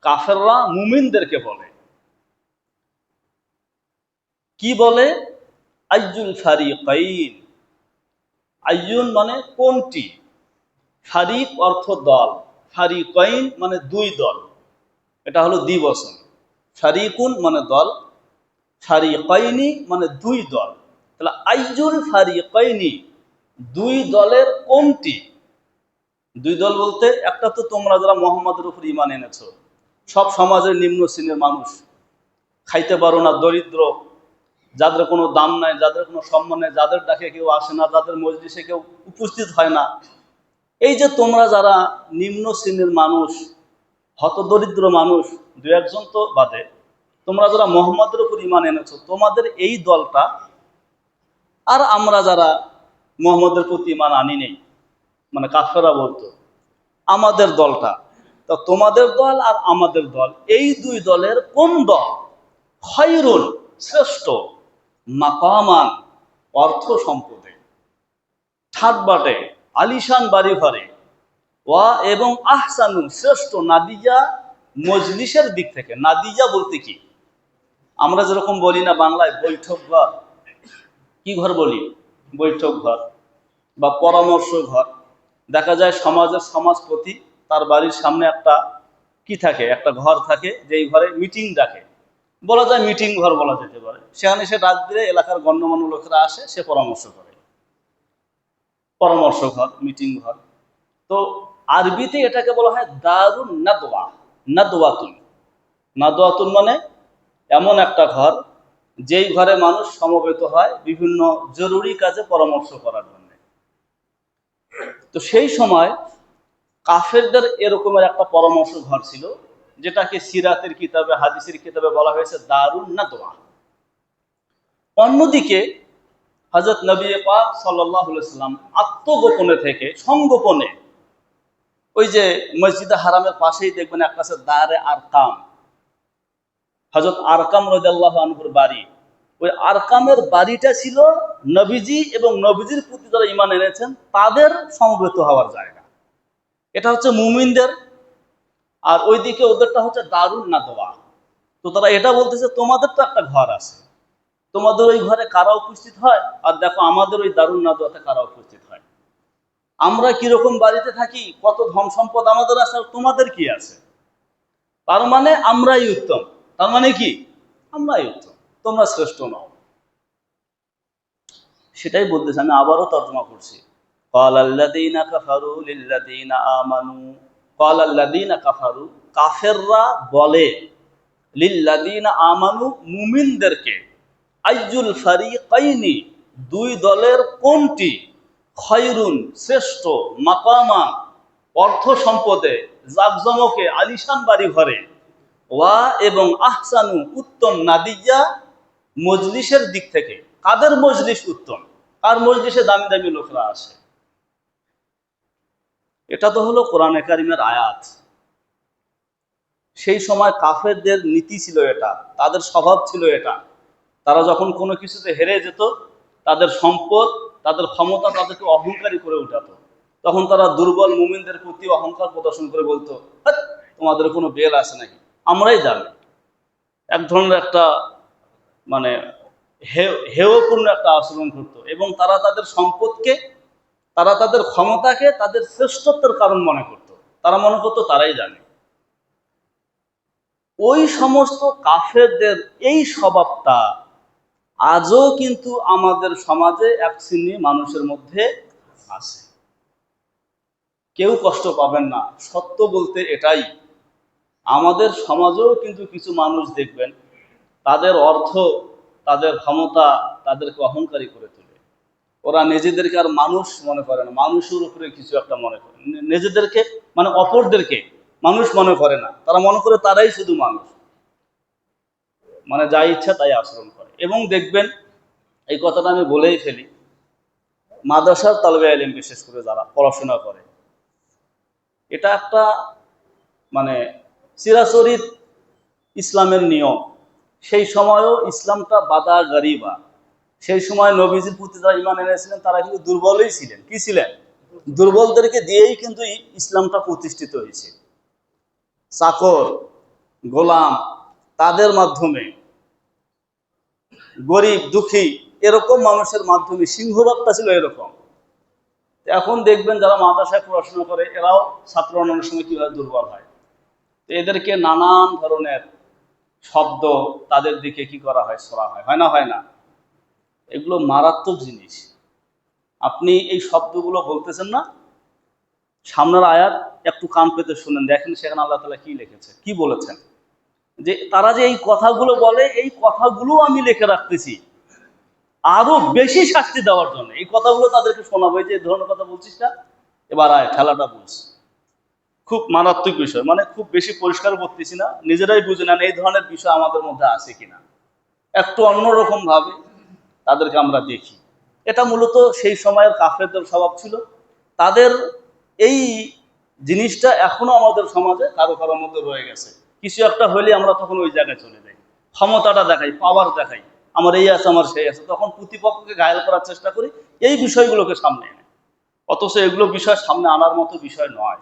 কাফেররা মুমিনদেরকে বলে, কি বলে? আইয়ুল ফারিকাইন। আইয়ুন মানে কোনটি, ফারিক অর্থ দল, ফারিকাইন মানে দুই দল, এটা হলো দ্বিবচন। ফারিকুন মানে দল, ফারিকাইনি মানে দুই দল। তাহলে আইয়ুল ফারিকাইনি, দুই দলের কোনটি? দুই দল বলতে একটা তো তোমরা যারা মোহাম্মদের উপর ঈমান এনেছো, সব সমাজের নিম্ন শ্রেণীর মানুষ, খাইতে পারো না, দরিদ্র, যাদের কোনো দাম নাই, যাদের কোনো সম্মান নেই, যাদের ডাকে কেউ আসে না, যাদের মজলিসে কেউ উপস্থিত হয় না, এই যে তোমরা যারা নিম্ন শ্রেণীর মানুষ, হতদরিদ্র মানুষ, দু একজন তো বাদে, তোমরা যারা মোহাম্মদের উপর ঈমান এনেছো, তোমাদের এই দলটা আর আমরা যারা মোহাম্মদের প্রতি ঈমান আনি নেই, মানে কাফেররা বলতো, আমাদের দলটা, তা তোমাদের দল আর আমাদের দল, এই দুই দলের কোন দল খায়রুন শ্রেষ্ঠ, মাকামান অর্থ সম্পদে, ঠাটবাটে, আলিশান বাড়ি ঘরে, ওয়া এবং আহসানু শ্রেষ্ঠ, নাদিজা মজলিসের দিক থেকে। নাদিজা বলতে কি? আমরা যেরকম বলি না বাংলায় বৈঠক ঘর, কি ঘর বলি? বৈঠক ঘর বা পরামর্শ ঘর। দেখা যায় সমাজের সমাজপতি, তার বাড়ির সামনে একটা কি থাকে, একটা ঘর থাকে, যেই ঘরে মিটিং ডাকে, বলা যায় মিটিং ঘর বলা যেতে পারে। সেখানে সে ডাক দিলে এলাকার গণ্যমান্য লোকেরা আসে, সে পরামর্শ করে, পরামর্শ ঘর, মিটিং ঘর। তো আরবিতে এটাকে বলা হয় দারুন নাদওয়া, নাদওয়াতুন। নাদওয়াতুন মানে এমন একটা ঘর, যেই ঘরে মানুষ সমবেত হয় বিভিন্ন জরুরি কাজে পরামর্শ করার জন্য। তো সেই সময় কাফেরদের এরকমের একটা পরামর্শ ঘর ছিল, যেটাকে সিরাতের কিতাবে, হাদিসের কিতাবে বলা হয়েছে দারুন নাদওয়া। অন্যদিকে হযরত নবী পাক সাল্লাল্লাহু আলাইহি ওয়াসাল্লাম আত্মগোপনে থেকে, সংগোপনে, ওই যে মসজিদে হারামের পাশেই দেখবেন একটা আছে দারে আরকাম, হযরত আরকাম রাদিয়াল্লাহু আনহুর বাড়ি, ওই আরকামের বাড়িটা ছিল নবীজি এবং নবীজির প্রতি যারা ঈমান এনেছেন তাদের সমবেত হওয়ার জায়গা। এটা হচ্ছে মুমিনদের, আর ওইদিকে ওদেরটা হচ্ছে দারুন নাদওয়া। তো তারা এটা বলতেছে তোমাদের তো একটা ঘর আছে, তোমাদের ওই ঘরে কারা উপস্থিত হয়, আর দেখো আমাদের ওই দারুন নাদওয়াতে কারা উপস্থিত হয়। আমরা কিরকম বাড়িতে থাকি, কত ধন সম্পদ আমাদের আছে, আর তোমাদের কি আছে? তার মানে আমরাই উত্তম। তার মানে কি? আমরাই উত্তম, তোমরা শ্রেষ্ঠ নও। সেটাই বলতেছে, আমি আবারও তর্জমা করছি। ক্বালাল্লাযীনা কাফারু লিল্লাযীনা আমানু, ক্বালাল্লাযীনা কাফারু, কাফেররা বলে, লিল্লাযীনা আমানু মুমিনদেরকে, আইয়ুল ফারিকাইনি, দুই দলের কোনটি, খায়রুন শ্রেষ্ঠ, মাকামা অর্থ সম্পদে, জাকজমকে, আলিশান বাড়ি ঘরে, ওয়া এবং আহসানু উত্তম, নাদিজা মজলিসের দিক থেকে। কাদের মজলিস উত্তম? কার মজলিসে দামি দামি লোকরা আসে? এটা তো হলো কোরআনে কারিমের আয়াত। সেই সময় কাফেরদের নীতি ছিল এটা, তাদের স্বভাব ছিল এটা। তারা যখন কোনো কিছুতে হেরে যেত, তাদের সম্পদ, তাদের ক্ষমতা তাদেরকে অহংকারী করে উঠাতো, তখন তারা দুর্বল মুমিনদের প্রতি অহংকার প্রদর্শন করে বলতো, তোমাদের কোনো বেল আছে নাকি, আমরাই জানি। এক ধরনের একটা মানে হেয়পূর্ণ একটা আচরণ করতো, এবং তারা তাদের সম্পদকে, তারা তাদের ক্ষমতাকে তাদের শ্রেষ্ঠত্বের কারণ মনে করত। তারা মনে করতো তারাই জানে। ওই সমস্ত কাফেরদের এই স্বভাবটা আজও কিন্তু আমাদের সমাজে এক শ্রেণী মানুষের মধ্যে আছে। কেউ কষ্ট পাবেন না, সত্য বলতে এটাই। আমাদের সমাজেও কিন্তু কিছু মানুষ দেখবেন, তাদের অর্থ, তাদের ক্ষমতা তাদেরকে অহংকারী করে তোলে। ওরা নিজেদেরকে আর মানুষ মনে করে না, মানুষের উপরে কিছু একটা মনে করে, নিজেদেরকে মানে অপরদেরকে মানুষ মনে করে না, তারা মনে করে তারাই শুধু মানুষ, মানে যা ইচ্ছা তাই আচরণ করে। এবং দেখবেন, এই কথাটা আমি বলেই ফেলি, মাদ্রাসার তালেবে ইলম বিশেষ করে যারা পড়াশোনা করে, এটা একটা মানে চিরাচরিত ইসলামের নিয়ম। সেই সময়ও ইসলামটা বাদা গরিবা, সেই সময় নবীজির প্রতি যারা ঈমান এনেছিলেন তারা কিন্তু দুর্বলই ছিলেন। কি ছিলেন? দুর্বলদেরকে দিয়েই কিন্তু ইসলামটা প্রতিষ্ঠিত হয়েছে। চাকর, গোলাম, তাদের মাধ্যমে, গরিব দুঃখী এরকম মানুষের মাধ্যমে সিংহভাগটা ছিল এরকম। এখন দেখবেন যারা মাদ্রাসায় পড়াশোনা করে এরাও ছাত্র অন্যান্য সময় কিভাবে দুর্বল হয়। তো এদেরকে নানান ধরনের শব্দ তাদের দিকে কি করা হয়, ছড়া হয়, হয় না? হয় না? এগুলো মারাত্মক জিনিস। আপনি এই শব্দগুলো বলতেছেন না, সামনের আয়াত একটু কান পেতে শুনেন, দেখেন সেখানে আল্লাহ তাআলা কি লিখেছে, কি বলেছেন। যে তারা যে এই কথাগুলো বলে, এই কথাগুলো আমি লিখে রাখতেছি আরো বেশি শাস্তি দেওয়ার জন্য। এই কথাগুলো তাদেরকে শোনাবো, যে এই ধরনের কথা বলছিস না, এবার আয় খেলাটা বুঝ। খুব মারাত্মক বিষয়, মানে খুব বেশি পরিষ্কার করতেছি না, নিজেরাই বুঝে নেন এই ধরনের বিষয় আমাদের মধ্যে আছে কিনা। একটু অন্যরকম ভাবে তাদেরকে আমরা দেখি। এটা মূলত সেই সময়ের কাফেরদের স্বভাব ছিল। তাদের এই জিনিসটা এখনো আমাদের সমাজে কারো কারোর মধ্যে রয়ে গেছে। কিছু একটা হইলে আমরা তখন ওই জায়গায় চলে যাই, ক্ষমতাটা দেখাই, পাওয়ার দেখাই, আমার এই আছে, আমার সেই আছে, তখন প্রতিপক্ষকে ঘায়েল করার চেষ্টা করি এই বিষয়গুলোকে সামনে এনে। অথচ এগুলো বিষয় সামনে আনার মতো বিষয় নয়।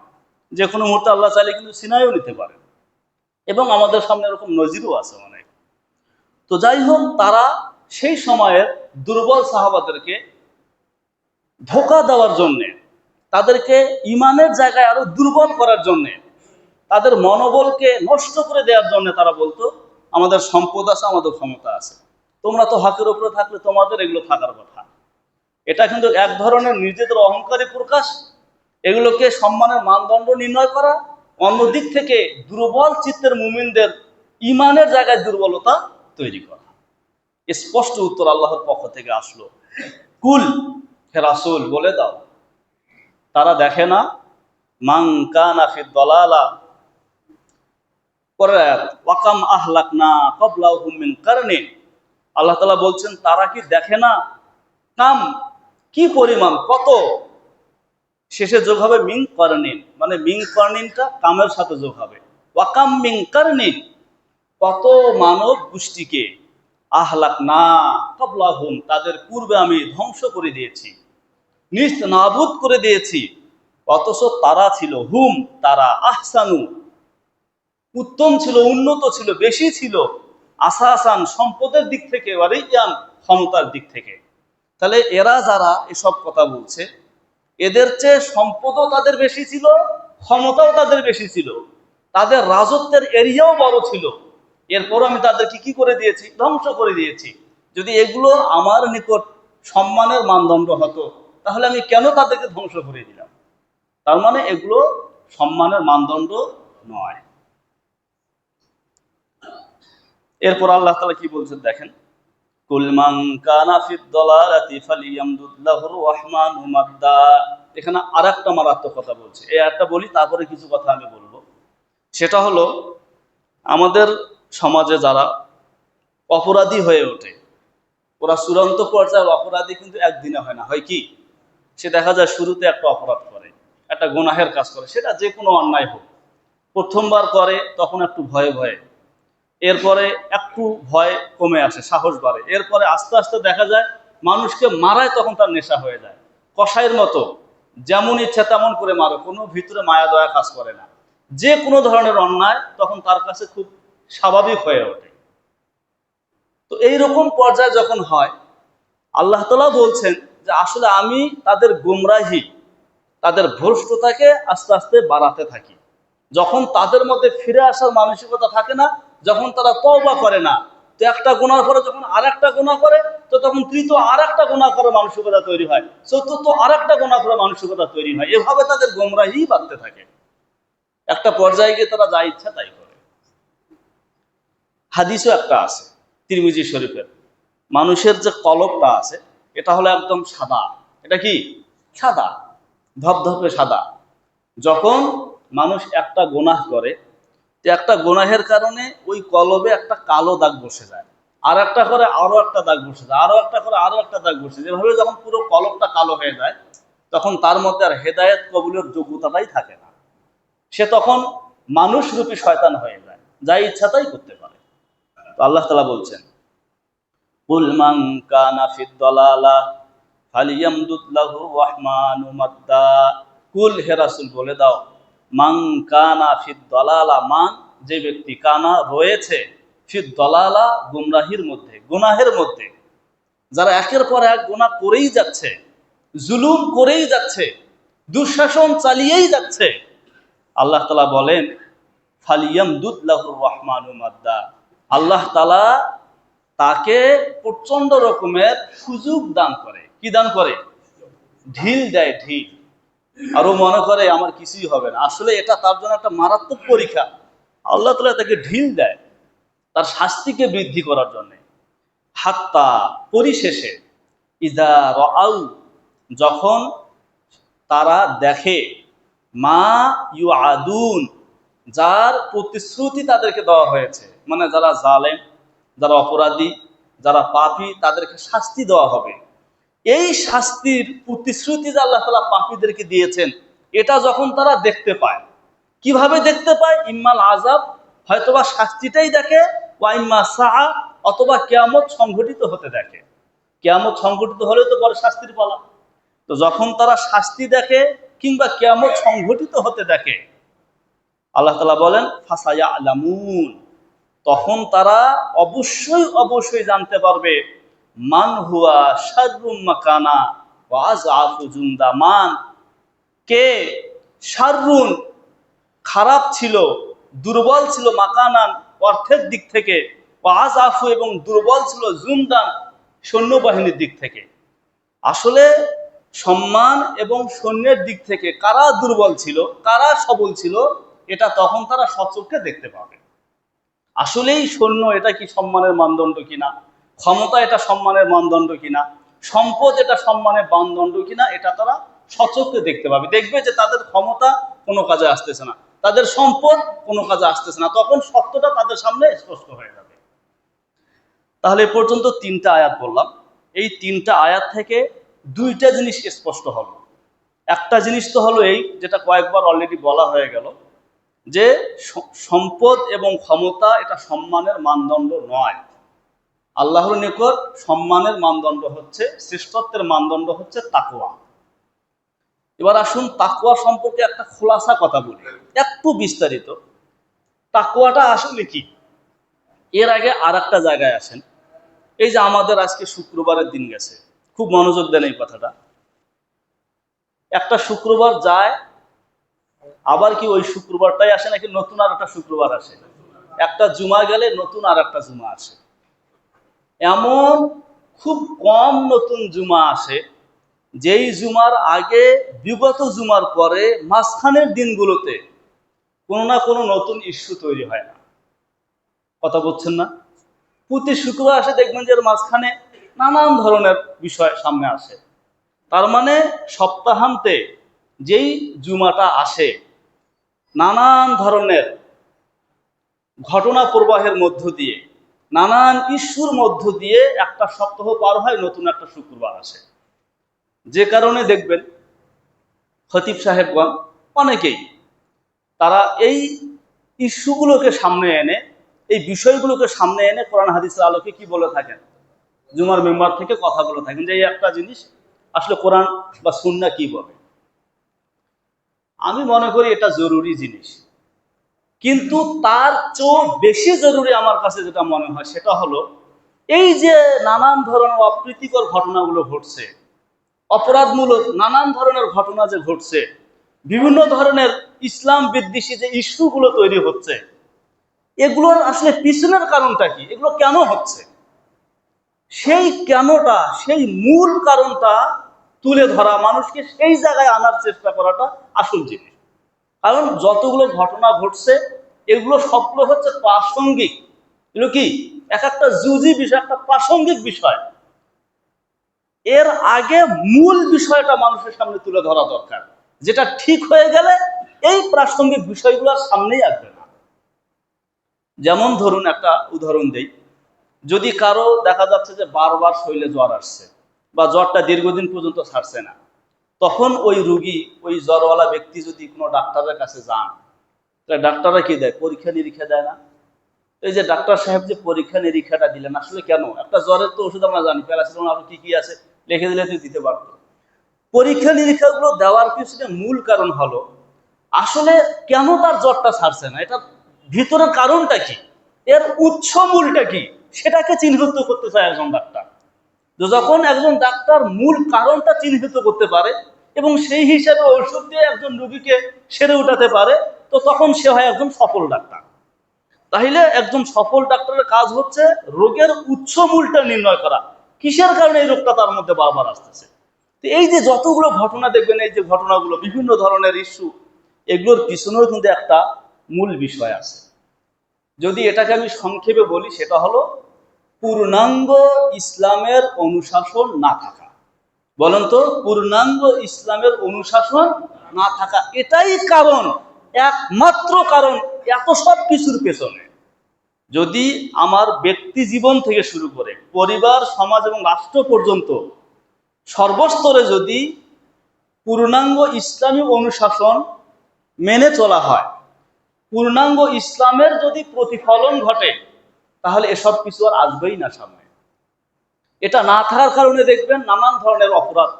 যে কোনো মুহূর্তে আল্লাহ চাইলে কিন্তু সিনাইও নিতে পারে, এবং আমাদের সামনে এরকম নজিরও আছে অনেক। তো যাই হোক, তারা সেই সময়ের দুর্বল সাহাবাদেরকে ধোঁকা দেওয়ার জন্যে, তাদেরকে ইমানের জায়গায় আরো দুর্বল করার জন্যে, তাদের মনোবলকে নষ্ট করে দেওয়ার জন্য তারা বলতো আমাদের সম্পদ আছে, আমাদের ক্ষমতা আছে, তোমরা তো হকের উপরে থাকলে তোমাদের এগুলো থাকার কথা। এটা কিন্তু এক ধরনের নিজেদের অহংকারী প্রকাশ, এগুলোকে সম্মানের মানদণ্ড নির্ণয় করা, অন্যদিক থেকে দুর্বল চিত্তের মুমিনদের ইমানের জায়গায় দুর্বলতা তৈরি করা। স্পষ্ট উত্তর আল্লাহর পক্ষ থেকে আসলো, কুল, হে রাসূল বলে দাও, তারা দেখে না, মান কানা ফি দালালা, পরের আয়াত, ওয়াকাম আহলাকনা ক্বাবলাহুম মিন কারনিন, আল্লাহ তাআলা বলছেন তারা কি দেখে না, কাম কি পরিমাণ, কত, শেষে যোগ হবে মিন কারনিন, মানে মিন কারনিনটা কামের সাথে যোগ হবে, ওয়াকাম মিন কারনিন, কত মানব গোষ্ঠীকে, আহলাকনা ক্বাবলাহুম, তাদের পূর্বে আমি ধ্বংস করে দিয়েছি, নিস্নাবুদ করে দিয়েছি, অথচ তারা ছিল, হুম তারা, আহসানু উত্তম ছিল, উন্নত ছিল, বেশি ছিল, আসাসান সম্পদের দিক থেকে, ওয়ারিয়ান ক্ষমতার দিক থেকে। তাহলে এরা যারা এসব কথা বলছে, এদের চেয়ে সম্পদও তাদের বেশি ছিল, ক্ষমতাও তাদের বেশি ছিল, তাদের রাজত্বের এরিয়াও বড় ছিল, এরপর আমি তাদেরকে কি করে দিয়েছি, ধ্বংস করে দিয়েছি। যদি এগুলো আমার নিকট সম্মানের মানদণ্ড হতো, তাহলে আমি কেন তাদেরকে ধ্বংস করে দিলাম? তার মানে এগুলো সম্মানের মানদণ্ড নয়। এরপর আল্লাহ তাআলা কি বলছেন দেখেন, কুল মান কানা ফিদ দালালাতি ফালিয়ামদুদ লাহুর রাহমানু মাদ্দা। এখানে আরেকটা মারাত্মক কথা বলছে, এই আয়াতটা বলি তারপরে কিছু কথা আমি বলবো। সেটা হলো, আমাদের সমাজে যারা অপরাধী হয়ে ওঠে, ওরা চূড়ান্ত পর্যায়ের অপরাধী কিন্তু একদিনে হয় না। হয় কি, সে দেখা যায় শুরুতে একটা অপরাধ করে, একটা গুনাহের কাজ করে, সেটা যে কোনো অন্যায় হোক, প্রথমবার করে তখন একটু ভয়ে ভয়ে, এরপরে একটু ভয় কমে আসে, সাহস বাড়ে, এরপরে আস্তে আস্তে দেখা যায় মানুষকে মারায়, তখন তার নেশা হয়ে যায়, কসাইয়ের মতো যেমন ইচ্ছা তেমন করে মারো, কোনো ভিতরে মায়া দয়া কাজ করে না, যে কোনো ধরনের অন্যায় তখন তার কাছে খুব স্বাভাবিক হয়ে ওঠে। তো এইরকম পর্যায়ে যখন হয়, আল্লাহ তাআলা বলছেন যে আসলে আমি তাদের গুমরাহি, তাদের ভ্রষ্টতাকে আস্তে আস্তে বাড়াতে থাকি। যখন তাদের মধ্যে ফিরে আসার মানসিকতা থাকে না, যখন তারা তওবা করে না, তো একটা গুনাহ করে যখন আরেকটা গুনাহ করে, তো তখন তৃতীয় আরেকটা গুনাহ করার মানসিকতা তৈরি হয়, চতুর্থ আরেকটা গুনাহ করার মানসিকতা তৈরি হয়, এভাবে তাদের গোমরাহি বাড়তে থাকে। একটা পর্যায়ে গিয়ে তারা যা ইচ্ছা তাই করে। হাদিসও একটা আছে তিরমিজি শরীফের, মানুষের যে কলবটা আছে এটা হলো একদম সাদা। এটা কি? সাদা, ধপধপে সাদা। যখন মানুষ একটা গুনাহ করে, একটা গুনাহের কারণে ওই কলবে একটা কালো দাগ বসে যায়, আর একটা করে আরো একটা দাগ বসে যায়, আরো একটা করে আরো একটা দাগ বসে যায়, যেভাবে যখন পুরো কলবটা কালো হয়ে যায়, তখন তার মধ্যে আর হেদায়েত কবুলের যোগ্যতাটাই থাকে না। সে তখন মানুষ রূপী শয়তান হয়ে যায়, যা ইচ্ছা তাই করতে পারে। তো আল্লাহ তাআলা বলছেন, কুল মান কানা ফিদ দালালা ফালিয়ামদুদ লাহু রাহমানু মাদ্দা। কুল, হে রাসূল বলে দাও, মান কানা ফিদ দালালা, মান যে ব্যক্তি কানা রয়েছে ফি দলালা গুমরাহির মধ্যে, গুনাহের মধ্যে, যারা একের পর এক গুনাহ করেই যাচ্ছে, জুলুম করেই যাচ্ছে, দুঃশাসন চালিয়েই যাচ্ছে, আল্লাহ তাআলা বলেন ফালিয়ামদুদ লাহুর রহমানু মাদ্দা, আল্লাহ তাআলা তাকে প্রচন্ড রকমের সুযোগ দান করে। কি দান করে? ঢিল দেয়, ঢিল। আরো মনে করে আমার কিছুই হবে না। আসলে এটা তার জন্য একটা মারাত্মক পরীক্ষা। আল্লাহ তাআলা তাকে ঢিল দেয় তার শাস্তিকে বৃদ্ধি করার জন্য। হাত্তা, পরিশেষে, ইদা রাআউ, যখন তারা দেখে, মা ইউআদুন, যার প্রতিশ্রুতি তাদেরকে দেওয়া হয়েছে, মানে যারা জালেম, যারা অপরাধী, যারা পাপী, তাদেরকে শাস্তি দেওয়া হবে। এই শাস্তির প্রতিশ্রুতি যে আল্লাহ তাআলা পাপীদেরকে দিয়েছেন, এটা যখন তারা দেখতে পায়, কিভাবে দেখতে পায়? ইম্মাল আযাব, হয়তোবা শাস্তিটাই দেখে, ওয়া ইম্মা সাআ, অথবা কিয়ামত সংঘটিত হতে দেখে। কিয়ামত সংঘটিত হলে তো পরে শাস্তির পালা। তো যখন তারা শাস্তি দেখে কিংবা কিয়ামত সংঘটিত হতে দেখে, আল্লাহ তাআলা বলেন ফাসায়ালামুন, তখন তারা অবশ্যই অবশ্যই জানতে পারবে, মান হুয়া শাররুম মাকানা ওয়া আযআফু জুনদা, মান, কে, শাররুন, খারাপ ছিল, দুর্বল ছিল, মাকানান, অর্থের দিক থেকে, ওয়া আযআফু, এবং দুর্বল ছিল, জুনদান, সৈন্যবাহিনীর দিক থেকে। আসলে সম্মান এবং সৈন্যের দিক থেকে কারা দুর্বল ছিল, কারা সবল ছিল, এটা তখন তারা সচক্ষে দেখতে পাবে। আসলেই সৈন্য এটা কি সম্মানের মানদণ্ড কিনা, ক্ষমতা এটা সম্মানের মানদণ্ড কিনা, সম্পদ এটা সম্মানের মানদণ্ড কিনা, এটা তারা সচক্ষে দেখতে পাবে। দেখবে যে তাদের ক্ষমতা কোনো কাজে আসতেছে না, তাদের সম্পদ কোনো কাজে আসতেছে না, তখন সত্যটা তাদের সামনে স্পষ্ট হয়ে যাবে। তাহলে এ পর্যন্ত 3টা আয়াত বললাম। এই 3টা আয়াত থেকে 2টা জিনিস স্পষ্ট হলো। একটা জিনিস তো হলো এই, যেটা কয়েকবার অলরেডি বলা হয়ে গেল, যে সম্পদ এবং ক্ষমতা এটা সম্মানের মানদণ্ড নয়। আল্লাহর নিকট সম্মানের মানদণ্ড হচ্ছে, শ্রেষ্ঠত্বের মানদণ্ড হচ্ছে তাকওয়া। এবার আসুন তাকওয়া সম্পর্কে একটা খোলাসা কথা বলি, একটু বিস্তারিত। তাকওয়াটা আসলে কি? এর আগে আর একটা জায়গায় আসেন। এই যে আমাদের আজকে শুক্রবারের দিন গেছে, খুব মনোযোগ দেন এই কথাটা। একটা শুক্রবার যায়, আবার কি ওই শুক্রবারটাই আসে নাকি নতুন আর একটা শুক্রবার আসে? একটা জুমা গেলে নতুন আর একটা জুমা আসে। এমন খুব কম নতুন জুমা আসে যেই জুমার আগে, বিগত জুমার পরে, মাঝখানের দিনগুলোতে কোনো না কোনো নতুন ইস্যু তৈরি হয় না। কথা বলছেন না? প্রতি শুক্রবার আসে, দেখবেন যে মাঝখানে নানান ধরনের বিষয় সামনে আসে। তার মানে সপ্তাহান্তে যেই জুমাটা আসে, নানান ধরনের ঘটনা প্রবাহের মধ্য দিয়ে, নানান ইস্যুর মধ্য দিয়ে একটা সপ্তাহ পার হয়, নতুন একটা শুক্রবার আসে। যে কারণে দেখবেন খতিব সাহেবগণ অনেকেই তারা এই ইস্যুগুলোকে সামনে এনে, এই বিষয়গুলোকে সামনে এনে কোরআন হাদিসের আলোকে কি বলে থাকেন, জুমার মেম্বার থেকে কথা বলে থাকেন যে এই একটা জিনিস আসলে কোরআন বা সুন্নাহ কি বলে। আমি মনে করি এটা জরুরি জিনিস, কিন্তু তার চেয়েও বেশি জরুরি আমার কাছে যেটা মনে হয় সেটা হলো, এই যে নানান ধরনের অপ্রীতিকর ঘটনাগুলো ঘটছে, অপরাধমূলক নানান ধরনের ঘটনা যে ঘটছে, বিভিন্ন ধরনের ইসলাম বিদ্বেষী যে ইস্যুগুলো তৈরি হচ্ছে, এগুলোর আসলে পিছনের কারণটা কি, এগুলো কেন হচ্ছে, সেই কেনটা, সেই মূল কারণটা তুলে ধরা, মানুষকে সেই জায়গায় আনার চেষ্টা করাটা আসল জিনিস। কারণ যতগুলো ঘটনা ঘটছে, এগুলো সবগুলো হচ্ছে প্রাসঙ্গিক। এগুলো কি এক একটা জুজি বিষয়, একটা প্রাসঙ্গিক বিষয়। এর আগে মূল বিষয়টা মানুষের সামনে তুলে ধরা দরকার, যেটা ঠিক হয়ে গেলে এই প্রাসঙ্গিক বিষয়গুলোর সামনেই আসবে না। যেমন ধরুন একটা উদাহরণ দেই, যদি কারো দেখা যাচ্ছে যে বারবার শরীরে জ্বর আসছে, বা জ্বরটা দীর্ঘদিন পর্যন্ত ছাড়ছে না, তখন ওই রুগী, ওই জ্বরওয়ালা ব্যক্তি যদি কোনো ডাক্তারের কাছে যান, তাহলে ডাক্তাররা কি দেয়? পরীক্ষা নিরীক্ষা দেয় না? এই যে ডাক্তার সাহেব যে পরীক্ষা নিরীক্ষাটা দিলেন, আসলে কেন? একটা জ্বরের তো ওষুধ আমরা জানি, প্যারাসিটামল আরো কি কি আছে, লিখে দিলে তুই দিতে পারতো। পরীক্ষা নিরীক্ষাগুলো দেওয়ার পিছনে মূল কারণ হলো, আসলে কেন তার জ্বরটা ছাড়ছে না, এটা ভিতরের কারণটা কি, এর উৎস মূলটা কি, সেটাকে চিহ্নিত করতে চায় একজন ডাক্তার। তো যখন একজন ডাক্তার মূল কারণটা চিহ্নিত করতে পারে এবং সেই হিসাবে ওষুধ দিয়ে একজন রোগীকে সেরে উঠাতে পারে, তো তখন সে হয় একজন সফল ডাক্তার। তাহলে একজন সফল ডাক্তারের কাজ হচ্ছে রোগের উৎস মূলটা নির্ণয় করা, কিসের কারণে এই রোগটা তার মধ্যে বারবার আসতেছে। তো এই যে যতগুলো ঘটনা দেখবেন, এই যে ঘটনাগুলো বিভিন্ন ধরনের ইস্যু, এগুলোর পিছনেও কিন্তু একটা মূল বিষয় আছে। যদি এটাকে আমি সংক্ষেপে বলি, সেটা হলো পূর্ণাঙ্গ ইসলামের অনুশাসন না থাকা। বলেন তো, পূর্ণাঙ্গ ইসলামের অনুশাসন না থাকা এটাই কারণ, একমাত্র কারণ এত সব কিছুর পেছনে। যদি আমার ব্যক্তি জীবন থেকে শুরু করে পরিবার, সমাজ এবং রাষ্ট্র পর্যন্ত সর্বস্তরে যদি পূর্ণাঙ্গ ইসলামী অনুশাসন মেনে চলা হয়, পূর্ণাঙ্গ ইসলামের যদি প্রতিফলন ঘটে, তাহলে এসব কিছু আর আসবেই না সামনে। এটা না থাকার কারণে দেখবেন নানান ধরনের অপরাধ,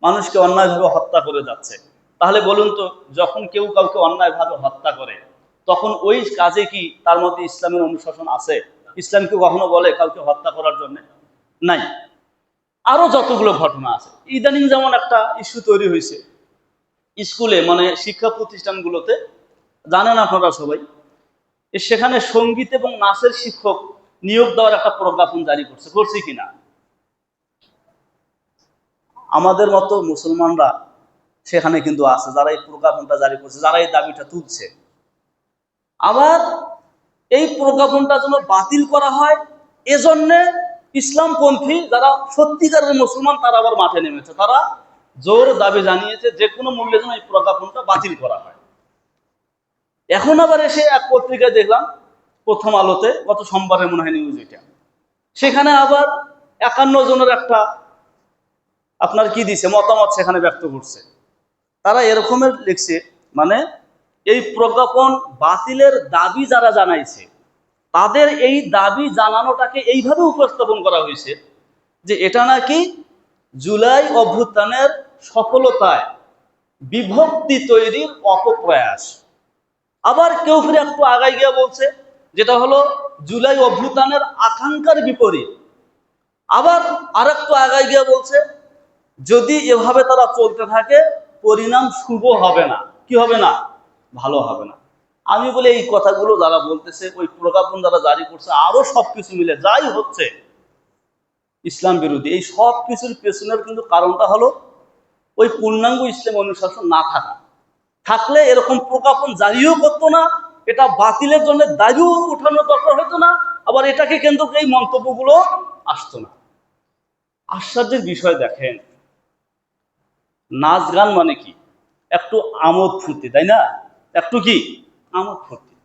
মানুষকে অন্যায়ভাবে হত্যা করে যাচ্ছে। তাহলে বলুন তো, যখন কেউ কাউকে অন্যায়ভাবে হত্যা করে, তখন ওই কাজে কি তার মধ্যে ইসলামের অনুশাসন আছে? ইসলাম কি কখনো বলে কাউকে হত্যা করার জন্য? নাই। আরো যতগুলো ঘটনা আছে, ইদানিং যেমন একটা ইস্যু তৈরি হয়েছে স্কুলে, মানে শিক্ষা প্রতিষ্ঠানগুলোতে, জানেন আপনারা সবাই, সেখানে সঙ্গীত এবং নাচের শিক্ষক নিয়োগ দেওয়ার একটা প্রজ্ঞাপন জারি করছে কিনা? আমাদের মতো মুসলমানরা সেখানে কিন্তু আছে, যারা এই প্রজ্ঞাপনটা জারি করছে, যারা এই দাবিটা তুলছে। আবার এই প্রজ্ঞাপনটা যেন বাতিল করা হয়, এজন্য ইসলামপন্থী যারা সত্যিকারের মুসলমান, তারা আবার মাঠে নেমেছে, তারা জোর দাবি জানিয়েছে যে কোনো মূল্যে যেন এই প্রজ্ঞাপনটা বাতিল করা হয়। এখন আবার এসে এক পত্রিকায় দেখলাম, প্রথম আলোতে, গত সোমবারে মনে হয় নিউজ এটা, সেখানে আবার 51 জনের একটা আপনার কি দিছে মতামত সেখানে ব্যক্ত করছে। তারা এরকমের লিখছে, মানে এই প্রজ্ঞাপন বাতিলের দাবি যারা জানাইছে, তাদের এই দাবি জানানোটাকে এইভাবে উপস্থাপন করা হয়েছে যে এটা নাকি জুলাই অভ্যুত্থানের সফলতায় বিভক্তি তৈরির অপপ্রয়াস। আবার কেউ ফিরে একটু আগায় গিয়ে বলছে যেটা হলো জুলাই অভ্যুত্থানের আকাঙ্ক্ষার বিপরীত। আবার আরেকটু আগায় গিয়ে বলছে যদি এভাবে তারা চলতে থাকে, পরিণাম শুভ হবে না। কি হবে না? ভালো হবে না। আমি বলি এই কথাগুলো যারা বলতেছে, ওই প্রজ্ঞাপন যারা জারি করছে, আরো সবকিছু মিলে যাই হচ্ছে ইসলাম বিরোধী, এই সব কিছুর পেছনের কিন্তু কারণটা হলো ওই পূর্ণাঙ্গ ইসলাম অনুশাসন না থাকা। থাকলে এরকম প্রজ্ঞাপন জারিও করতো না, এটা বাতিলের জন্য দাবিও উঠানোর দরকার হতো না, আবার এটাকে কেন্দ্র করে এই মন্তব্যগুলো আসতো না। আশ্চর্যের বিষয় দেখেন, নাচ গান মানে কি? একটু আমোদ ফুর্তি, তাই না? একটু কি আমোদ ফুর্তি।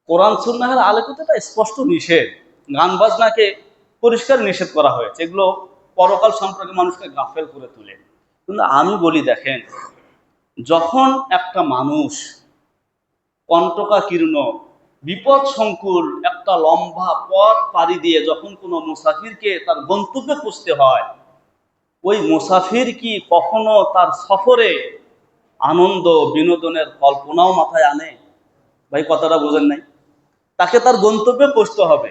কোরআন সুন্নাহের আলোকে এটা স্পষ্ট নিষেধ, গান বাজনাকে পরিষ্কার নিষেধ করা হয়েছে। এগুলো পরকাল সম্পর্কে মানুষকে গাফেল করে তোলে। কিন্তু আমি বলি দেখেন, যখন একটা মানুষ কণ্টকাকীর্ণ বিপদ সংকুল একটা লম্বা পথ পাড়ি দিয়ে যখন কোনো মুসাফিরকে তার গন্তব্যে পৌঁছতে হয়, ওই মুসাফির কি কখনো তার সফরে আনন্দ বিনোদনের কল্পনাও মাথায় আনে? ভাই কথাটা বোঝেন নাই? তাকে তার গন্তব্যে পৌঁছতে হবে,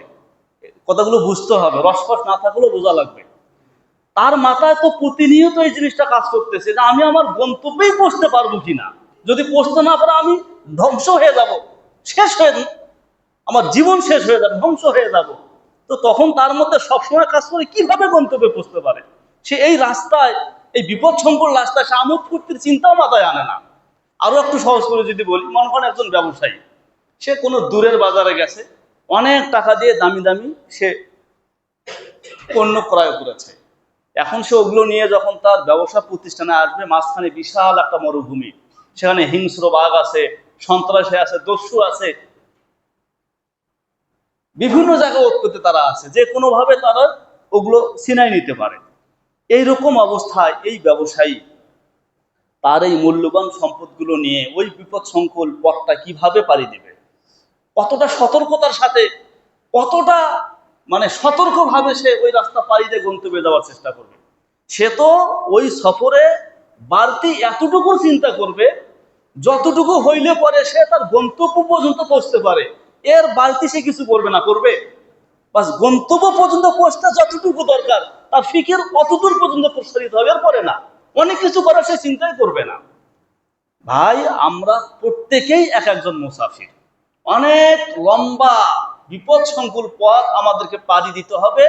কথাগুলো বুঝতে হবে, রসকস না থাকলেও বোঝা লাগবে। তার মাথায় তো প্রতিনিয়ত এই জিনিসটা কাজ করতেছে যে আমি আমার গন্তব্যেই পৌঁছতে পারবো কিনা। যদি পৌঁছতে না পারে আমি ধ্বংস হয়ে যাব, শেষ হয়ে, আমার জীবন শেষ হয়ে যাবে, ধ্বংস হয়ে যাব। তো তখন তার মধ্যে সবসময় কাজ করে কিভাবে গন্তব্যে পৌঁছতে পারে। সে এই রাস্তায়, এই বিপদ সম্পন্ন রাস্তায় সে আমোদ ফুর্তির চিন্তাও মাথায় আনে না। আরো একটু সহজ করে যদি বলি, মনে করেন একজন ব্যবসায়ী, সে কোনো দূরের বাজারে গেছে, অনেক টাকা দিয়ে দামি দামি সে পণ্য ক্রয় করেছে। এখন সে ওগুলো নিয়ে যখন তার ব্যবসা প্রতিষ্ঠানে আসবে, মাঝখানে বিশাল একটা মরুভূমি, সেখানে হিংস্র বাঘ আছে, সন্ত্রাসী আছে, দস্যু আছে, বিভিন্ন জায়গায় উৎপত্তি তারা আছে, যে কোনো ভাবে তারা ওগুলো ছিনাই নিতে পারে। এইরকম অবস্থায় এই ব্যবসায়ী তার এই মূল্যবান সম্পদগুলো নিয়ে ওই বিপদ সংকুল পথটা কিভাবে পাড়ি দিবে, কতটা সতর্কতার সাথে, কতটা মানে সতর্কভাবে সে ওই রাস্তা পাড়ি দিয়ে গন্তব্যে যাওয়ার চেষ্টা করবে। সে তো ওই সফরে বাড়তি এতটুকু চিন্তা করবে যতটুকু হইলে পরে সে তার গন্তব্য পর্যন্ত পৌঁছতে পারে, এর বাড়তি সে কিছু করবে না, করবে বাস গন্তব্য পর্যন্ত পৌঁছতে যতটুকু দরকার তার ফিকির অতদূর পর্যন্ত প্রসারিত হবে, এরপরে না, অনেক কিছু করার সে চিন্তাই করবে না। ভাই, আমরা প্রত্যেকেই এক একজন মুসাফির। অনেক লম্বা বিপদ সংকুল পথ আমাদেরকে পাড়ি দিতে হবে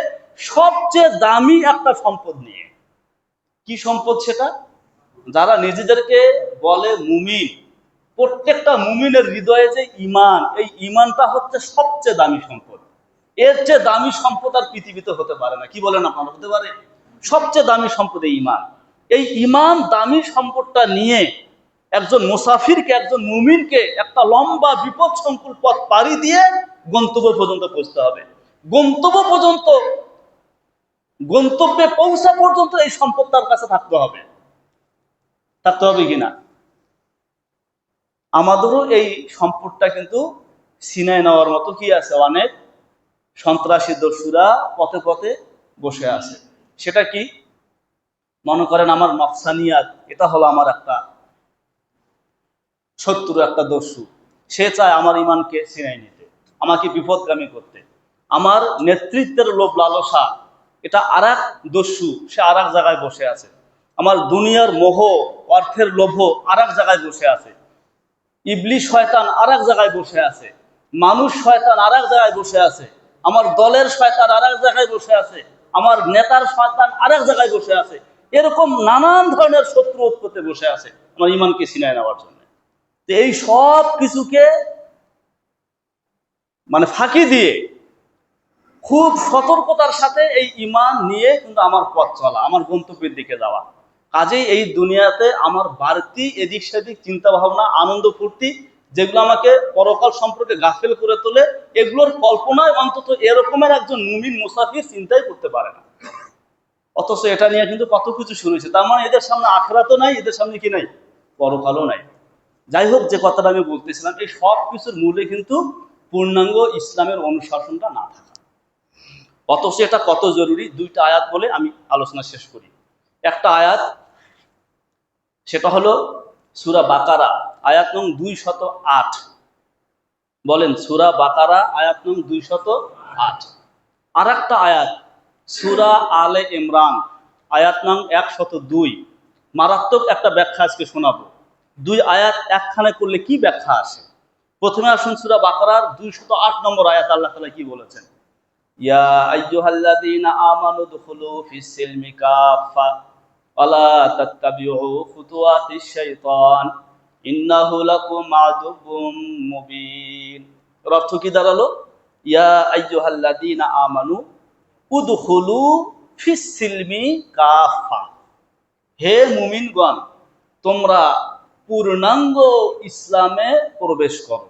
সবচেয়ে দামি একটা সম্পদ নিয়ে। কি সম্পদ সেটা? যারা নিজেদেরকে বলে মুমিন, প্রত্যেকটা মুমিনের হৃদয়ে যে ঈমান, এই ঈমানটা হচ্ছে সবচেয়ে দামি সম্পদ। এর চেয়ে দামি সম্পদ আর পৃথিবীতে হতে পারে না। কি বলেন আপনারা, হতে পারে? সবচেয়ে দামি সম্পদ এই ঈমান। এই ঈমান দামি সম্পদটা নিয়ে একজন মুসাফিরকে, একজন মুমিনকে একটা লম্বা বিপদ সংকুল পথ পাড়ি দিয়ে গন্তব্য পর্যন্ত পৌঁছতে হবে। গন্তব্যে পৌঁছা পর্যন্ত এই সম্পদ তার কাছে থাকতে হবে কিনা? আমাদেরও এই সম্পদটা কিন্তু ছিনায় নেওয়ার মতো কি আছে, অনেক সন্ত্রাসী দস্যুরা পথে পথে বসে আছে। সেটা কি? মনে করেন আমার নকশানিয়াত, এটা হলো আমার একটা শত্রু, একটা দস্যু। সে চায় আমার ইমানকে ছিনাই নিতে, আমাকে বিপদগামী করতে। আমার নেতৃত্বের লোভ লালসা, এটা আর এক দস্যু, সে আর এক জায়গায় বসে আছে। আমার দুনিয়ার মোহ, অর্থের লোভ আর এক জায়গায় বসে আছে। ইবলিশ শয়তান আর এক জায়গায় বসে আছে। মানুষ শয়তান আর এক জায়গায় বসে আছে। আমার দলের শয়তান আর এক জায়গায় বসে আছে। আমার নেতার শয়তান আর এক জায়গায় বসে আছে। এরকম নানান ধরনের শত্রু উৎপত্তি বসে আছে আমার ইমানকে ছিনায় নেওয়ার জন্য। এই সব কিছুকে ফাঁকি দিয়ে খুব সতর্কতার সাথে এই ঈমান নিয়ে কিন্তু আমার পথ চলা, আমার গন্তব্যের দিকে যাওয়া। কাজেই এই দুনিয়াতে আমার বাড়তি এদিক সেদিক চিন্তা ভাবনা, আনন্দ ফুর্তি, যেগুলো আমাকে পরকাল সম্পর্কে গাফেল করে তোলে, এগুলোর কল্পনায় অন্তত এরকমের একজন মুমিন মুসাফির চিন্তাই করতে পারে না। অথচ এটা নিয়ে কিন্তু কত কিছু শুরু হয়েছে। তার মানে এদের সামনে আখিরাতও নাই, এদের সামনে কি নাই, পরকালও নাই। যাই হোক, যে কথাটা আমি বলতেছিলাম, এই সব কিছুর মূলে কিন্তু পূর্ণাঙ্গ ইসলামের অনুশাসনটা না থাকা। অথচ এটা কত জরুরি, দুইটা আয়াত বলে আমি আলোচনা শেষ করি। একটা আয়াত, সেটা হলো সূরা বাকারা আয়াত নং 208। বলেন, সূরা বাকারা আয়াত নং 208। আর একটা আয়াত সূরা আলে ইমরান আয়াত নং 102। মারাত্মক একটা ব্যাখ্যা আজকে শোনাবো। দুই আয়াত একখানে করলে কি ব্যাখ্যা আসে? প্রথমে আসুন সূরা বাকারার 208 নম্বর আয়াত। আল্লাহ তাআলা কি বলেছেন? ইয়া আইয়ুহাল্লাযীনা আমানু দুখুলু ফিস সিলমি কাফা ওয়ালা তাত্তাবিউ খুতুওয়াতিশ শাইতান ইন্নাহু লাকুম আদুউম মুবিন। এর অর্থ কি দাঁড়ালো? ইয়া আইয়ুহাল্লাযীনা আমানু উদখুলু ফিস সিলমি কাফা। হে মুমিনগণ, তোমরা পূর্ণাঙ্গ ইসলামে প্রবেশ করো।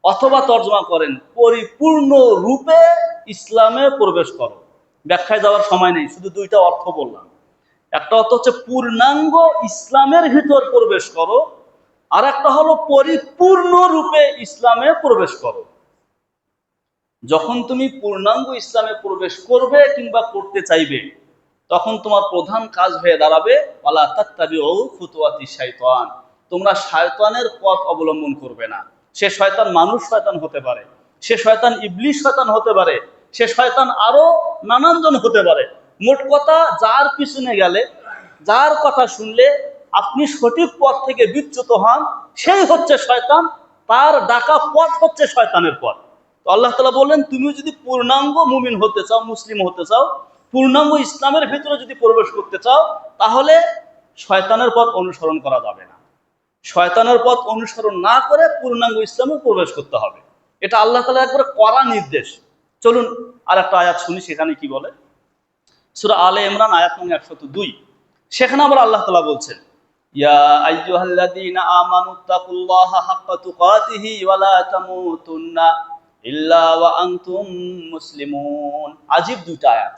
অথবা তর্জমা করেন, পরিপূর্ণ রূপে ইসলামে প্রবেশ করো। ব্যাখ্যায় যাওয়ার সময় নেই, শুধু দুইটা অর্থ বললাম। একটা অর্থ হচ্ছে পূর্ণাঙ্গ ইসলামের ভিতর প্রবেশ করো, আর একটা হলো পরিপূর্ণ রূপে ইসলামে প্রবেশ করো। যখন তুমি পূর্ণাঙ্গ ইসলামে প্রবেশ করবে কিংবা করতে চাইবে, তখন তোমার প্রধান কাজ হয়ে দাঁড়াবে ওয়ালা তাত্তাবিউ খুতুওয়াতিশ শাইতান। তোমরা শয়তানের পথ অবলম্বন করবে না। সে শয়তান মানুষ শয়তান হতে পারে, সে শয়তান ইবলিশ শয়তান হতে পারে, সে শয়তান আরো নানানজন হতে পারে। মোট কথা, যার পিছনে গেলে, যার কথা শুনলে আপনি সঠিক পথ থেকে বিচ্যুত হন, সেই হচ্ছে শয়তান। তার ডাকা পথ হচ্ছে শয়তানের পথ। তো আল্লাহ তাআলা বললেন, তুমি যদি পূর্ণাঙ্গ মুমিন হতে চাও, মুসলিম হতে চাও, পূর্ণাঙ্গ ইসলামের ভিতরে যদি প্রবেশ করতে চাও, তাহলে শয়তানের পথ অনুসরণ করা যাবে না। শয়তানের পথ অনুসরণ না করে পূর্ণাঙ্গ ইসলামে প্রবেশ করতে হবে। এটা আল্লাহ তাআলার একবারে কড়া নির্দেশ। চলুন আর একটা আয়াত শুনি, সেখানে কি বলে। সূরা আলে ইমরান আয়াত নং 102। সেখানে আবার আল্লাহ তাআলা বলছেন, ইয়া আইয়ুহাল্লাযীনা আমানুত্তাকুল্লাহা হাক্কা তুকাতিহি ওয়া লা তামুতুন্না ইল্লা ওয়া আনতুম মুসলিমুন। আজীব দুইটা আয়াত,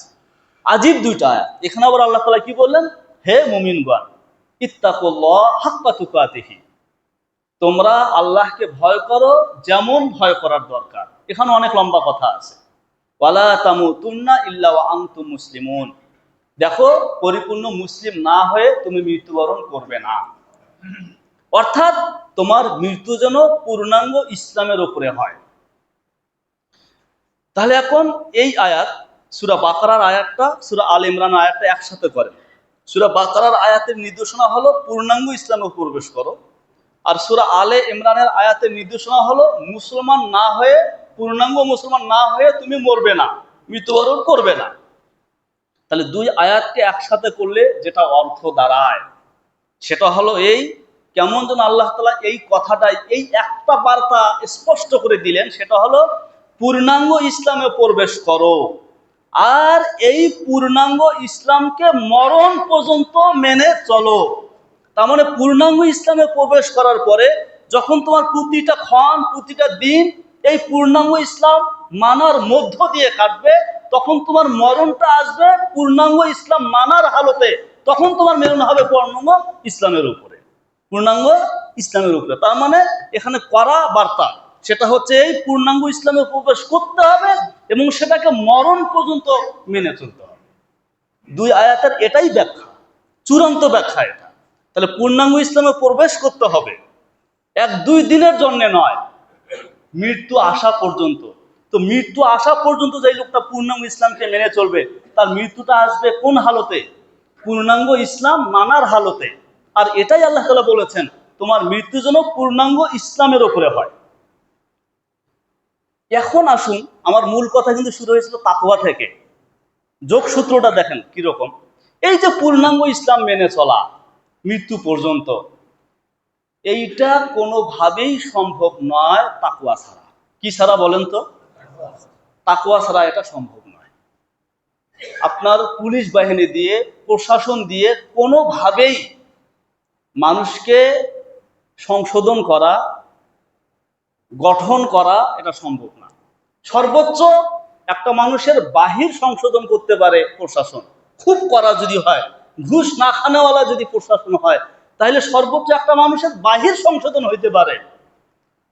আজীব দুইটা আয়াত। এখানে আবার আল্লাহ তাআলা কি বললেন? হে মুমিনগণ, ইত্তাকুল্লাহ হাক্কা তুকাতিহি, তোমরা আল্লাহকে ভয় করো যেমন ভয় করার দরকার। এখানে অনেক লম্বা কথা আছে। ওয়ালা তামুতুন্না ইল্লা ওয়া আনতুম মুসলিমুন। দেখো, পরিপূর্ণ মুসলিম না হয়ে তুমি মৃত্যুবরণ করবে না। অর্থাৎ তোমার মৃত্যু যেন পূর্ণাঙ্গ ইসলামের উপরে হয়। তাহলে এখন এই আয়াত, সূরা বাকারার আয়াতটা, সূরা আলে ইমরান আয়াতটা একসাথে করেন। সূরা বাকারার আয়াতের নির্দেশনা হলো পূর্ণাঙ্গ ইসলামে প্রবেশ করো, আর সূরা আলে ইমরানের আয়াতের নির্দেশনা হলো মুসলমান না হয়ে, পূর্ণাঙ্গ মুসলমান না হয়ে তুমি মরবে না, মৃত্যুবরণ করবে না। তাহলে দুই আয়াতকে একসাথে করলে যেটা অর্থ দাঁড়ায় সেটা হলো এই, কেমন যেন আল্লাহ তাআলা এই কথাটাই, এই একটা বার্তা স্পষ্ট করে দিলেন, সেটা হলো পূর্ণাঙ্গ ইসলামে প্রবেশ করো, আর এই পূর্ণাঙ্গ ইসলামকে মরণ পর্যন্ত মেনে চলো। তার মানে পূর্ণাঙ্গ ইসলামে প্রবেশ করার পরে যখন তোমার প্রতিটা ক্ষণ, প্রতিটা দিন এই পূর্ণাঙ্গ ইসলাম মানার মধ্য দিয়ে কাটবে, তখন তোমার মরণটা আসবে পূর্ণাঙ্গ ইসলাম মানার হালতে, তখন তোমার মরণ হবে পূর্ণাঙ্গ ইসলামের উপরে, পূর্ণাঙ্গ ইসলামের উপরে। তার মানে এখানে কড়া বার্তা, সেটা হচ্ছে এই পূর্ণাঙ্গ ইসলামে প্রবেশ করতে হবে এবং সেটাকে মরণ পর্যন্ত মেনে চলতে হবে। দুই আয়াতের এটাই ব্যাখ্যা, চূড়ান্ত ব্যাখ্যা এটা। তাহলে পূর্ণাঙ্গ ইসলামে প্রবেশ করতে হবে, এক দুই দিনের জন্য নয়, মৃত্যু আসা পর্যন্ত। তো মৃত্যু আসা পর্যন্ত যে লোকটা পূর্ণাঙ্গ ইসলামকে মেনে চলবে, তার মৃত্যুটা আসবে কোন হালতে? পূর্ণাঙ্গ ইসলাম মানার হালতে। আর এটাই আল্লাহ তাআলা বলেছেন, তোমার মৃত্যু যেন পূর্ণাঙ্গ ইসলামের উপরে হয়। এখন আসুন, আমার মূল কথা কিন্তু শুরু হয়েছিল তাকওয়া থেকে। যোগসূত্রটা দেখেন কিরকম। এই যে পূর্ণাঙ্গ ইসলাম মেনে চলা মৃত্যু পর্যন্ত, এইটা কোনোভাবেই সম্ভব নয় তাকওয়া ছাড়া। কি ছাড়া বলেন তো? তাকওয়া ছাড়া এটা সম্ভব নয়। আপনার পুলিশ বাহিনী দিয়ে, প্রশাসন দিয়ে কোনোভাবেই মানুষকে সংশোধন করা, গঠন করা এটা সম্ভব না। সর্বোচ্চ একটা মানুষের বাহির সংশোধন করতে পারে প্রশাসন, খুব কড়া যদি হয়, ঘুষ না খানেওয়ালা যদি প্রশাসন হয়, তাহলে সর্বোচ্চ একটা মানুষের বাহির সংশোধন হইতে পারে।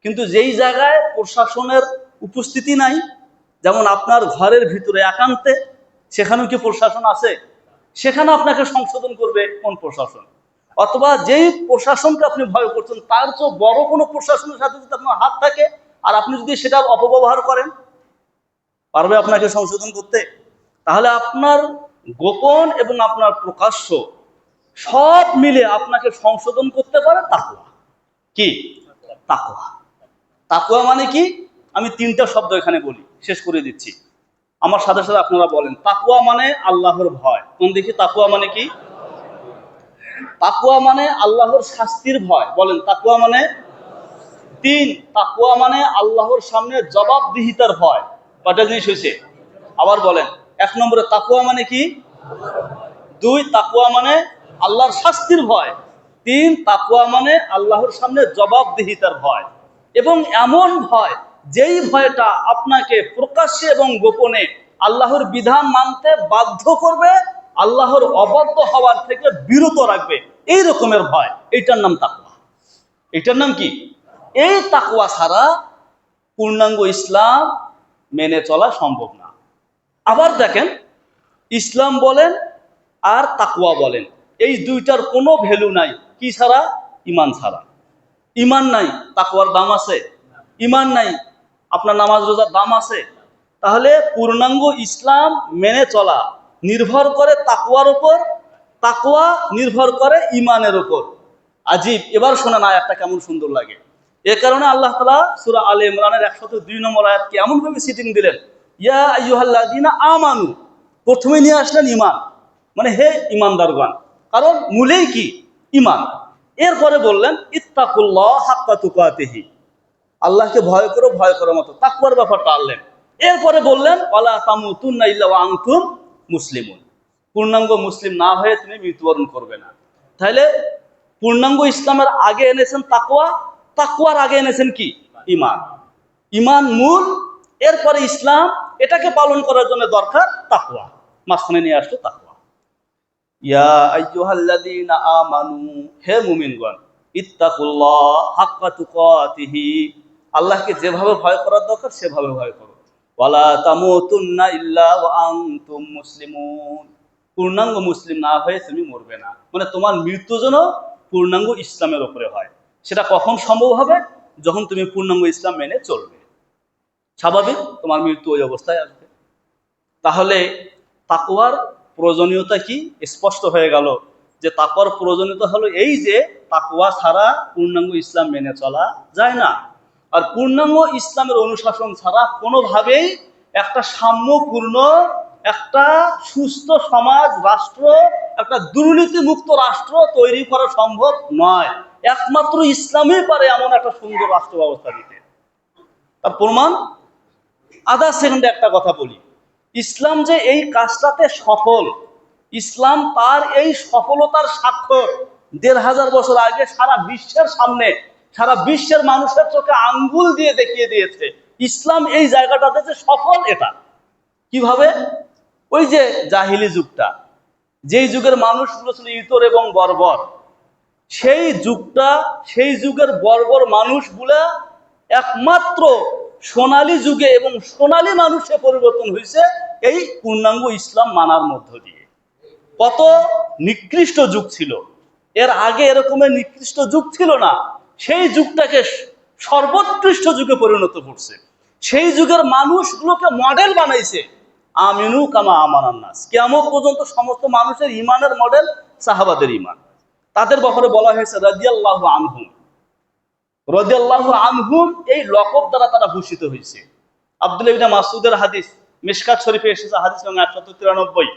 কিন্তু যেই জায়গায় প্রশাসনের উপস্থিতি নাই, যেমন আপনার ঘরের ভিতরে একান্তে, সেখানেও কি প্রশাসন আছে? সেখানে আপনাকে সংশোধন করবে কোন প্রশাসন? অথবা যেই প্রশাসনকে আপনি ভয় করছেন তার চেয়ে বড় কোনো প্রশাসনের সাথে যদি আপনার হাত থাকে আর আপনি যদি সেটার অপব্যবহার করেন, পারবে আপনাকে সংশোধন করতে? তাহলে আপনার গোপন এবং আপনার প্রকাশ্য সব মিলে আপনাকে সংশোধন করতে পারে তাকওয়া। কি তাকওয়া? তাকওয়া মানে কি? আমি তিনটা শব্দ এখানে বলি, শেষ করে দিচ্ছি, আমার সাথে সাথে আপনারা বলেন। তাকওয়া মানে আল্লাহর ভয়। কোন দেখি, তাকওয়া মানে কি? তাকওয়া মানে আল্লাহর শাস্তির ভয়। বলেন, তাকওয়া মানে? তিন, তাকওয়া মানে আল্লাহর সামনে জবাবদিহিতার ভয়। কয়টা জিনিস হয়েছে? আবার বলেন। এক নম্বরে তাকওয়া মানে কি? দুই, তাকওয়া মানে আল্লাহর শাস্তির ভয়। তিন, তাকওয়া মানে আল্লাহর সামনে জবাবদিহিতার ভয়। এবং এমন ভয়, যেই ভয়টা আপনাকে প্রকাশ্যে এবং গোপনে আল্লাহর বিধান মানতে বাধ্য করবে, আল্লাহর অবাধ্য হওয়ার থেকে বিরত রাখবে, এই রকমের ভয়, এইটার নাম তাকওয়া। এটার নাম কি? এই তাকওয়া ছাড়া পূর্ণাঙ্গ ইসলাম মেনে চলা সম্ভব না। আবার দেখেন, ইসলাম বলেন আর তাকওয়া বলেন, এই দুইটার কোনো ভ্যালু নাই কি ছাড়া? ঈমান ছাড়া। ঈমান নাই, তাকওয়ার দাম আছে? ঈমান নাই, আপনার নামাজ রোজার দাম আছে? তাহলে পূর্ণাঙ্গ ইসলাম মেনে চলা নির্ভর করে তাকওয়ার উপর, তাকওয়া নির্ভর করে ঈমানের উপর। আজীব। এবার শোনেন আয়াতটা কেমন সুন্দর লাগে। এ কারণে আল্লাহ তাআলা সূরা আলে ইমরানের 102 নম্বর আয়াতকে এমন ভাবে সিটিং দিলেন, ইয়া আইয়ুহাল্লাযীনা আমানু, প্রথমে নিয়ে আসলেন ঈমান, মানে হে ঈমানদারগণ, কারণ মূলেই কি? ঈমান। এরপরে বললেন ইত্তাকুল্লাহ হাক্কা তুকাতিহি, আল্লাহকে ভয় করো, ভয় করার মতো, তাকওয়ার ব্যাপারটা আনলেন। এরপরে বললেন ওয়ালা তামুতুন্না ইল্লা ওয়া আনতুম মুসলিমুন, পূর্ণাঙ্গ মুসলিম না হয়ে তুমি মৃত্যুবরণ করবে না। তাহলে পূর্ণাঙ্গ ইসলামের আগে এনেছেন তাকওয়া, তাকওয়ার আগে এনেছেন কি? ঈমান। ঈমান মূল, এরপরে ইসলাম, এটাকে পালন করার জন্য দরকার তাকওয়া, মাঝখানে নিয়ে আসলো তাকওয়া। ইয়া আইয়ুহাল্লাযীনা আমানু, হে মুমিনগণ, ইত্তাকুল্লাহ হাক্কা তুকাতিহি, আল্লাহকে যেভাবে ভয় করার দরকার সেভাবে ভয় করো। ওয়ালা তামুতুন্না ইল্লা ওয়া আনতুম মুসলিমুন, পূর্ণাঙ্গ মুসলিম না হয়ে তুমি মরবে না, মানে তোমার মৃত্যু যেন পূর্ণাঙ্গ ইসলামের উপরে হয়। সেটা কখন সম্ভব হবে? যখন তুমি পূর্ণাঙ্গ ইসলাম মেনে চলবে, স্বাভাবিক তোমার মৃত্যু ওই অবস্থায় আসবে। তাহলে তাকওয়ার প্রয়োজনীয়তা কি? স্পষ্ট হয়ে গেল যে তাকওয়ার প্রয়োজনীয়তা হলো এই যে তাকওয়া ছাড়া পূর্ণাঙ্গ ইসলাম মেনে চলা যায় না। আর পূর্ণাঙ্গ ইসলামের অনুশাসন ছাড়া কোনোভাবেই একটা সাম্যপূর্ণ, একটা সুস্থ সমাজ, রাষ্ট্র, একটা দুর্নীতিমুক্ত রাষ্ট্র তৈরি করা সম্ভব নয়। একমাত্র ইসলামই পারে এমন একটা সুন্দর রাষ্ট্র ব্যবস্থা দিতে। তার প্রমাণ আধা সেকেন্ডে একটা কথা বলি, ইসলাম যে এই কাজটাতে সফল, ইসলাম তার এই সফলতার স্বাক্ষর ১৫০০ বছর আগে সারা বিশ্বের সামনে, সারা বিশ্বের মানুষের চোখে আঙ্গুল দিয়ে দেখিয়ে দিয়েছে ইসলাম এই জায়গাটাতে যে সফল। এটা কিভাবে? ওই যে জাহিলি যুগটা, যেই যুগের মানুষগুলো ছিল ইতর এবং বর্বর, সেই যুগটা, সেই যুগের বর্বর মানুষগুলা একমাত্র সোনালী যুগে এবং সোনালী মানুষে পরিবর্তন হয়েছে এই পূর্ণাঙ্গ ইসলাম মানার মধ্য দিয়ে। কত নিকৃষ্ট যুগ ছিল, এর আগে এরকমের নিকৃষ্ট যুগ ছিল না। সেই যুগটাকে সর্বোৎকৃষ্ট যুগে পরিণত করছে, সেই যুগের মানুষগুলোকে মডেল বানাইছে। আমিনু কামা আমানান নাস, কিয়ামত পর্যন্ত সমস্ত মানুষের ইমানের মডেল সাহাবাদের ইমান। তাদের ব্যাপারে বলা হয়েছে রাদিয়াল্লাহু আনহুম। রাদিয়াল্লাহু আনহুম এই লকব দ্বারা তারা ভূষিত হয়েছে। আব্দুল্লাহ ইবনে মাসউদের হাদিস, মিশকাত শরীফে এসেছে হাদিস নম্বর ১৯৩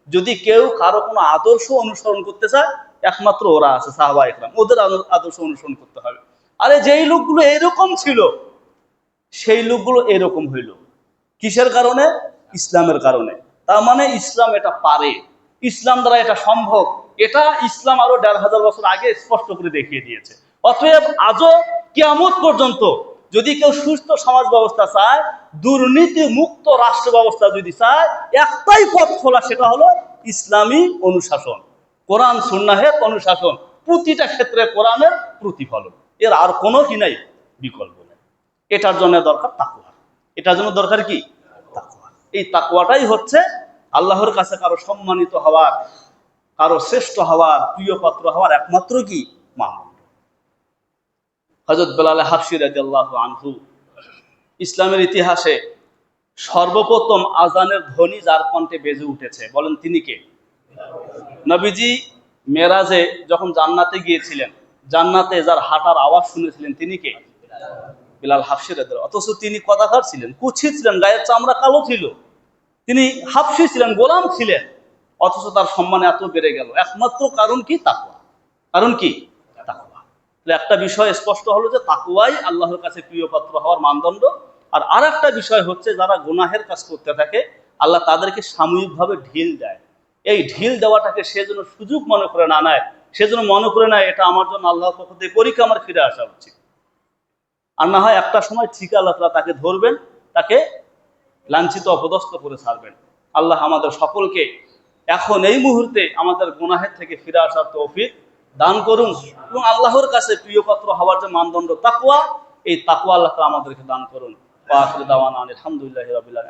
যদি কেউ কারো কোনো আদর্শ অনুসরণ করতে চায়, একমাত্র ওরা আছে সাহাবা ইকরাম, ওদের আদর্শ অনুসরণ করতে হবে। আরে যেই লোকগুলো এরকম ছিল, সেই লোকগুলো এরকম হইল কিসের কারণে? ইসলামের কারণে। তার মানে ইসলাম এটা পারে, ইসলাম দ্বারা এটা সম্ভব। এটা ইসলাম আরো ১৫০০ বছর আগে স্পষ্ট করে দেখিয়ে দিয়েছে। অতএব আজও কিয়ামত পর্যন্ত যদি কেউ সুস্থ সমাজ ব্যবস্থা চায়, দুর্নীতি মুক্ত রাষ্ট্র ব্যবস্থা যদি চায়, একটাই পথ খোলা, সেটা হলো ইসলামী অনুশাসন, কোরআন সুন্নাহের অনুশাসন, প্রতিটা ক্ষেত্রে কোরআনের প্রতিফলন, এর আর কোনো কি নাই, বিকল্প নেই। এটার জন্য দরকার তাকওয়া। এটার জন্য দরকার কি? তাকওয়া। এই তাকওয়াটাই হচ্ছে আল্লাহর কাছে কারো সম্মানিত হওয়ার, কারো শ্রেষ্ঠ হওয়ার, প্রিয় পাত্র হওয়ার একমাত্র কি মানদণ্ড। হযরত বেলাল হাবশী রাদিয়াল্লাহু আনহু, ইসলামের ইতিহাসে সর্বপ্রথম আজানের ধ্বনি যার কণ্ঠে বেজে উঠেছে, বলেন তিনি কে? নবীজি মেরাজে যখন জান্নাতে গিয়েছিলেন, জান্নাতে যার হাঁটার আওয়াজ শুনেছিলেন তিনি কে? বেলাল হাবশী রাদিয়াল্লাহু। অথচ তিনি কথাকার ছিলেন, কুৎসিত ছিলেন, গায়ের চামড়া কালো ছিল, তিনি হাবশী ছিলেন, গোলাম ছিলেন, অথচ তার সম্মান এত বেড়ে গেল। একমাত্র কারণ কি? তাকওয়া। কারণ কি? তাকওয়া। একটা বিষয় স্পষ্ট হলো যে তাকওয়াই আল্লাহর কাছে প্রিয় পাত্র হওয়ার মানদণ্ড। আর একটা বিষয় হচ্ছে, যারা গুনাহের কাজ করতে থাকে আল্লাহ তাদেরকে সাময়িকভাবে ঢিল দেয়। এই ঢিল দেওয়াটাকে সে যেন সুযোগ মনে করে না নেয়, সে যেন মনে করে নেয় এটা আমার জন্য আল্লাহর পক্ষ থেকে পরীক্ষা, আমার ফিরে আসা উচিত। আর না হয় একটা সময় ঠিক আল্লাহ তাআলা তাকে ধরবেন, তাকে লাঞ্ছিত অপদস্থ করে ছাড়বেন। আল্লাহ আমাদের সকলকে এখন এই মুহূর্তে আমাদের গুনাহের থেকে ফিরে আসার তৌফিক দান করুন, এবং আল্লাহর কাছে প্রিয় পাত্র হওয়ার যে মানদণ্ড তাকওয়া, এই তাকওয়া আল্লাহ তাআলা আমাদেরকে দান করুন। ওয়া আখিরু দাওয়ানা আলহামদুলিল্লাহি রাব্বিল আলামিন।